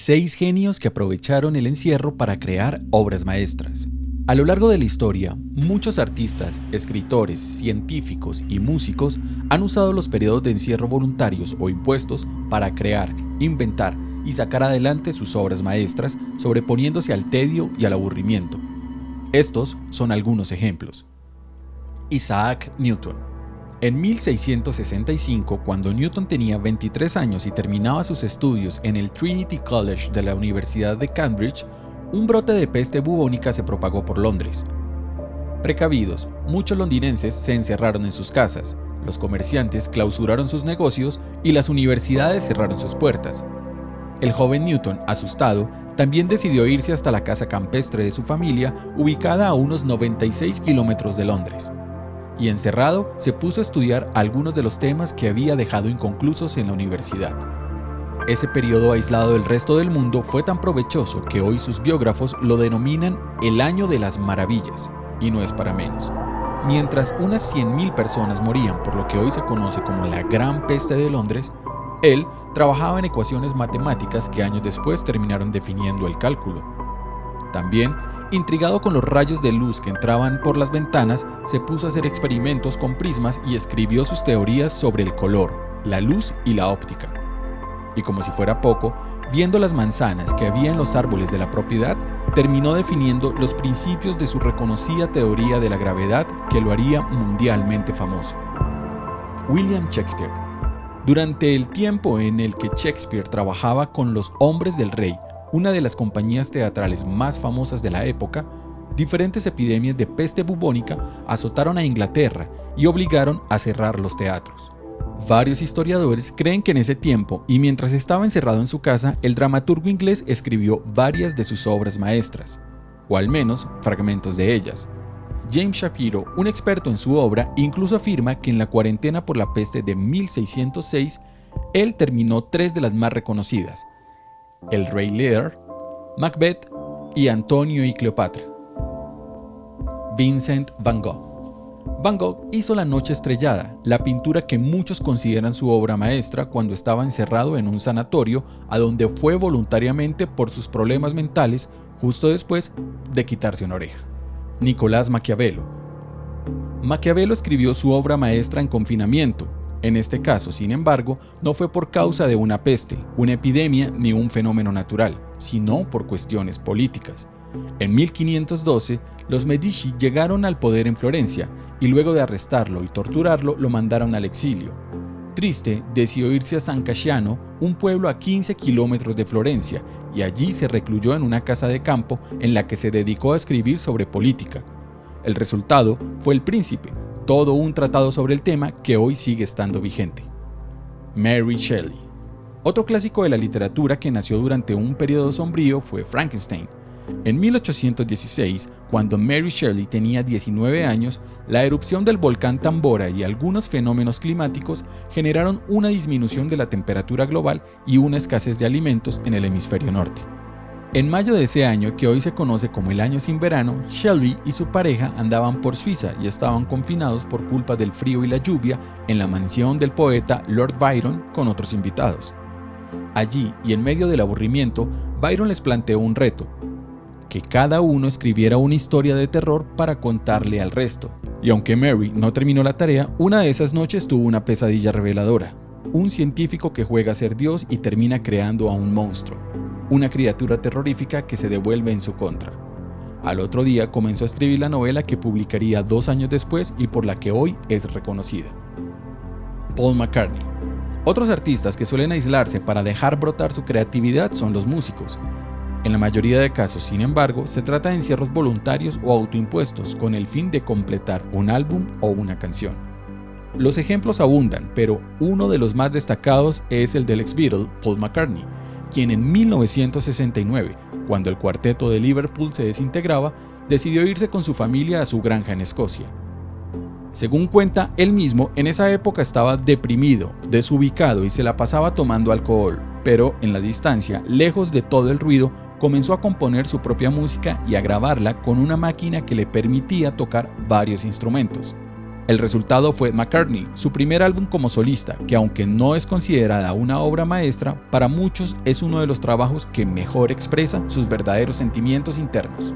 6 genios que aprovecharon el encierro para crear obras maestras. A lo largo de la historia, muchos artistas, escritores, científicos y músicos han usado los periodos de encierro voluntarios o impuestos para crear, inventar y sacar adelante sus obras maestras, sobreponiéndose al tedio y al aburrimiento. Estos son algunos ejemplos. Isaac Newton. En 1665, cuando Newton tenía 23 años y terminaba sus estudios en el Trinity College de la Universidad de Cambridge, un brote de peste bubónica se propagó por Londres. Precavidos, muchos londinenses se encerraron en sus casas, los comerciantes clausuraron sus negocios y las universidades cerraron sus puertas. El joven Newton, asustado, también decidió irse hasta la casa campestre de su familia, ubicada a unos 96 kilómetros de Londres. Y encerrado, se puso a estudiar algunos de los temas que había dejado inconclusos en la universidad. Ese periodo aislado del resto del mundo fue tan provechoso que hoy sus biógrafos lo denominan el Año de las Maravillas, y no es para menos. Mientras unas 100.000 personas morían por lo que hoy se conoce como la Gran Peste de Londres, él trabajaba en ecuaciones matemáticas que años después terminaron definiendo el cálculo. También, intrigado con los rayos de luz que entraban por las ventanas, se puso a hacer experimentos con prismas y escribió sus teorías sobre el color, la luz y la óptica. Y como si fuera poco, viendo las manzanas que había en los árboles de la propiedad, terminó definiendo los principios de su reconocida teoría de la gravedad que lo haría mundialmente famoso. William Shakespeare. Durante el tiempo en el que Shakespeare trabajaba con Los Hombres del Rey, una de las compañías teatrales más famosas de la época, diferentes epidemias de peste bubónica azotaron a Inglaterra y obligaron a cerrar los teatros. Varios historiadores creen que en ese tiempo, y mientras estaba encerrado en su casa, el dramaturgo inglés escribió varias de sus obras maestras, o al menos fragmentos de ellas. James Shapiro, un experto en su obra, incluso afirma que en la cuarentena por la peste de 1606, él terminó 3 de las más reconocidas: El Rey Lear, Macbeth y Antonio y Cleopatra. Vincent Van Gogh. Van Gogh hizo La Noche Estrellada, la pintura que muchos consideran su obra maestra, cuando estaba encerrado en un sanatorio a donde fue voluntariamente por sus problemas mentales justo después de quitarse una oreja. Nicolás Maquiavelo. Maquiavelo escribió su obra maestra en confinamiento. En este caso, sin embargo, no fue por causa de una peste, una epidemia ni un fenómeno natural, sino por cuestiones políticas. En 1512, los Medici llegaron al poder en Florencia y luego de arrestarlo y torturarlo, lo mandaron al exilio. Triste, decidió irse a San Casciano, un pueblo a 15 kilómetros de Florencia, y allí se recluyó en una casa de campo en la que se dedicó a escribir sobre política. El resultado fue El Príncipe, todo un tratado sobre el tema que hoy sigue estando vigente. Mary Shelley. Otro clásico de la literatura que nació durante un periodo sombrío fue Frankenstein. En 1816, cuando Mary Shelley tenía 19 años, la erupción del volcán Tambora y algunos fenómenos climáticos generaron una disminución de la temperatura global y una escasez de alimentos en el hemisferio norte. En mayo de ese año, que hoy se conoce como el Año sin Verano, Shelley y su pareja andaban por Suiza y estaban confinados por culpa del frío y la lluvia en la mansión del poeta Lord Byron con otros invitados. Allí, y en medio del aburrimiento, Byron les planteó un reto: que cada uno escribiera una historia de terror para contarle al resto. Y aunque Mary no terminó la tarea, una de esas noches tuvo una pesadilla reveladora. Un científico que juega a ser Dios y termina creando a un monstruo, una criatura terrorífica que se devuelve en su contra. Al otro día comenzó a escribir la novela que publicaría 2 años después y por la que hoy es reconocida. Paul McCartney. Otros artistas que suelen aislarse para dejar brotar su creatividad son los músicos. En la mayoría de casos, sin embargo, se trata de encierros voluntarios o autoimpuestos con el fin de completar un álbum o una canción. Los ejemplos abundan, pero uno de los más destacados es el del ex-Beatle Paul McCartney, quien en 1969, cuando el cuarteto de Liverpool se desintegraba, decidió irse con su familia a su granja en Escocia. Según cuenta él mismo, en esa época estaba deprimido, desubicado y se la pasaba tomando alcohol, pero en la distancia, lejos de todo el ruido, comenzó a componer su propia música y a grabarla con una máquina que le permitía tocar varios instrumentos. El resultado fue McCartney, su primer álbum como solista, que aunque no es considerada una obra maestra, para muchos es uno de los trabajos que mejor expresa sus verdaderos sentimientos internos.